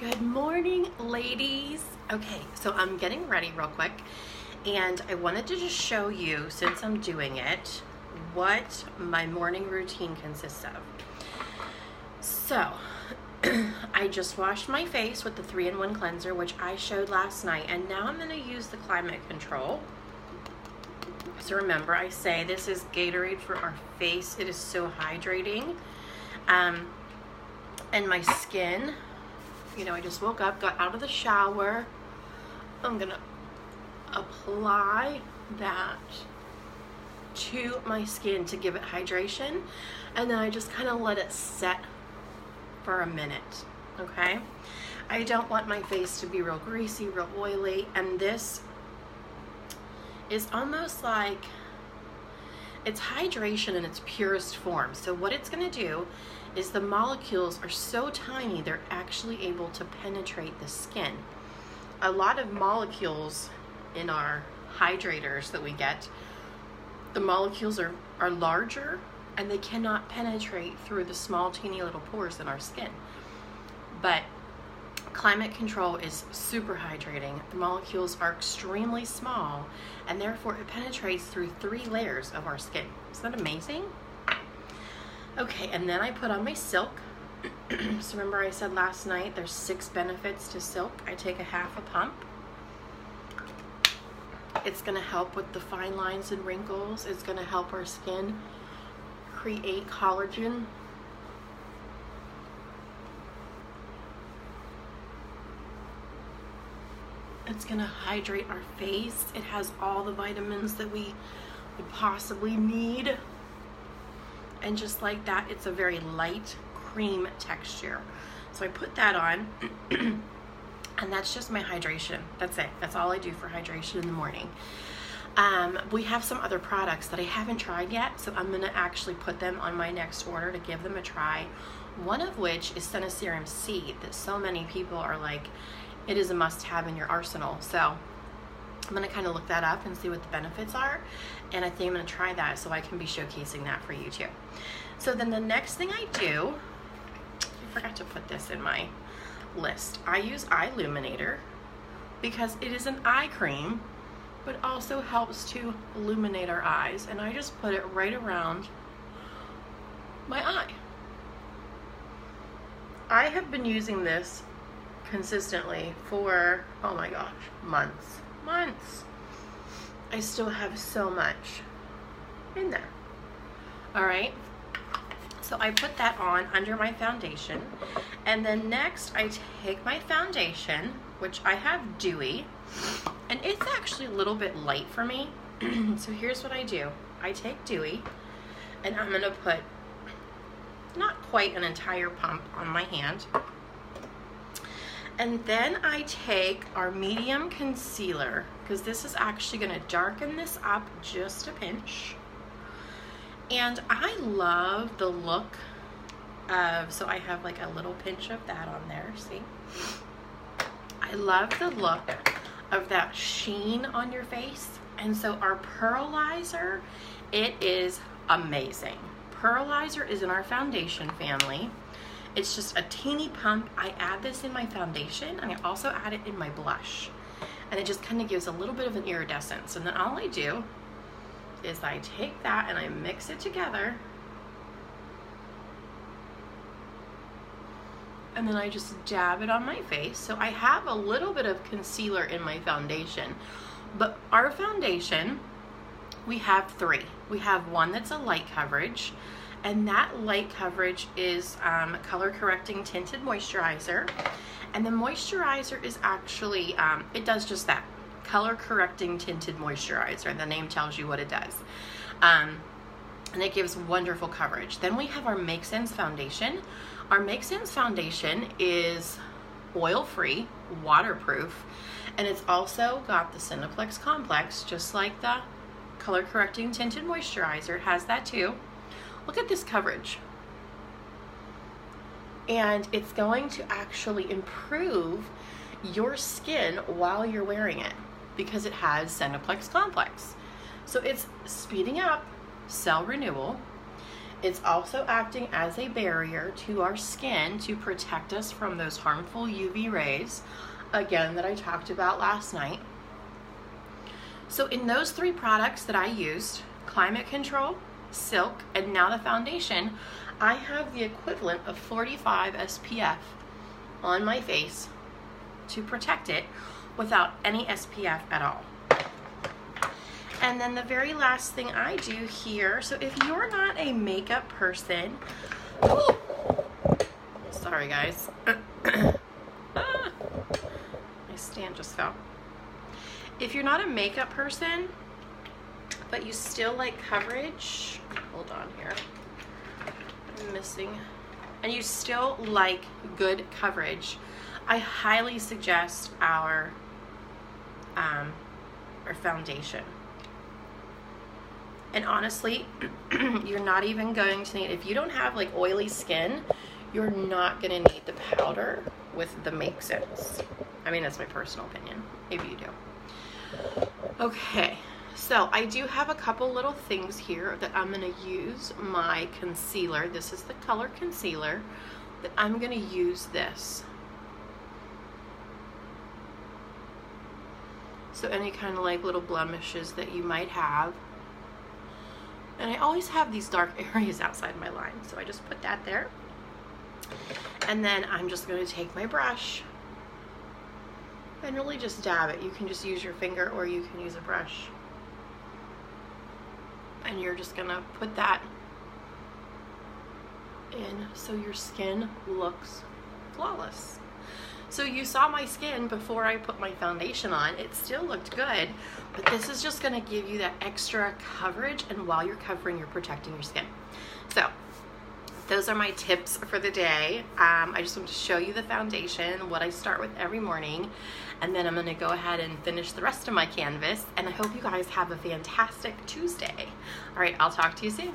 Good morning, ladies. Okay, so I'm getting ready real quick, and I wanted to just show you, since I'm doing it, what my morning routine consists of. So, I just washed my face with the 3-in-1 cleanser, which I showed last night, and now I'm going to use the Climate Control. So remember, I say this is Gatorade for our face. It is so hydrating. And my skin, you know, I just woke up, got out of the shower. I'm gonna apply that to my skin to give it hydration, and then I just kind of let it set for a minute, okay? I don't want my face to be real greasy, real oily, and this is almost like, it's hydration in its purest form. So what it's gonna do is the molecules are so tiny, they're actually able to penetrate the skin. A lot of molecules in our hydrators that we get, the molecules are larger and they cannot penetrate through the small, teeny little pores in our skin. But Climate Control is super hydrating. The molecules are extremely small, and therefore it penetrates through 3 layers of our skin. Isn't that amazing? Okay, and then I put on my silk. So remember I said last night there's 6 benefits to silk. I take a half a pump. It's gonna help with the fine lines and wrinkles. It's gonna help our skin create collagen. It's gonna hydrate our face. It has all the vitamins that we would possibly need. And just like that, it's a very light cream texture. So I put that on, and that's just my hydration. That's it. That's all I do for hydration in the morning. We have some other products that I haven't tried yet, so I'm gonna actually put them on my next order to give them a try. One of which is SeneGence seed, that so many people are like, it is a must-have in your arsenal. So I'm gonna kind of look that up and see what the benefits are, and I think I'm gonna try that so I can be showcasing that for you too. So then the next thing I do, I forgot to put this in my list. I use Eye Illuminator because it is an eye cream, but also helps to illuminate our eyes, and I just put it right around my eye. I have been using this consistently for, oh my gosh, months. I still have so much in there. All right, so I put that on under my foundation, and then next I take my foundation, which I have Dewy, and it's actually a little bit light for me. So here's what I do. I take Dewy, and I'm gonna put not quite an entire pump on my hand. And then I take our medium concealer, because this is actually going to darken this up just a pinch. And I love the look of, so I have like a little pinch of that on there, see? I love the look of that sheen on your face. And so our pearlizer, it is amazing. Pearlizer is in our foundation family. It's just a teeny pump. I add this in my foundation, and I also add it in my blush. And it just kind of gives a little bit of an iridescence. And then all I do is I take that and I mix it together. And then I just dab it on my face. So I have a little bit of concealer in my foundation. But our foundation, we have 3. We have one that's a light coverage, and that light coverage is color correcting tinted moisturizer. And the moisturizer is actually, it does just that, color correcting tinted moisturizer. The name tells you what it does. And it gives wonderful coverage. Then we have our Make Sense foundation. Our Make Sense foundation is oil-free, waterproof, and it's also got the Cineplex complex, just like the color correcting tinted moisturizer. It has that too. Look at this coverage. And it's going to actually improve your skin while you're wearing it because it has Cineplex complex. So it's speeding up cell renewal. It's also acting as a barrier to our skin to protect us from those harmful UV rays, again, that I talked about last night. So in those 3 products that I used, Climate Control, Silk, and now the foundation, I have the equivalent of 45 SPF on my face to protect it without any SPF at all. And then the very last thing I do here, so if you're not a makeup person, ooh, sorry guys, my stand just fell. If you're not a makeup person, but you still like coverage, hold on here, I'm missing, and you still like good coverage, I highly suggest our foundation. And honestly, you're not even going to need, if you don't have like oily skin, you're not going to need the powder with the Make Sense. I mean, that's my personal opinion. Maybe you do. Okay, so I do have a couple little things here that I'm going to use my concealer. This is the color concealer that I'm going to use this. So any kind of like little blemishes that you might have. And I always have these dark areas outside my line, so I just put that there. And then I'm just going to take my brush and really just dab it. You can just use your finger or you can use a brush. And you're just going to put that in so your skin looks flawless. So you saw my skin before I put my foundation on. It still looked good, but this is just gonna give you that extra coverage, and while you're covering, you're protecting your skin. So those are my tips for the day. I just wanted to show you the foundation, what I start with every morning, and then I'm gonna go ahead and finish the rest of my canvas, and I hope you guys have a fantastic Tuesday. All right, I'll talk to you soon.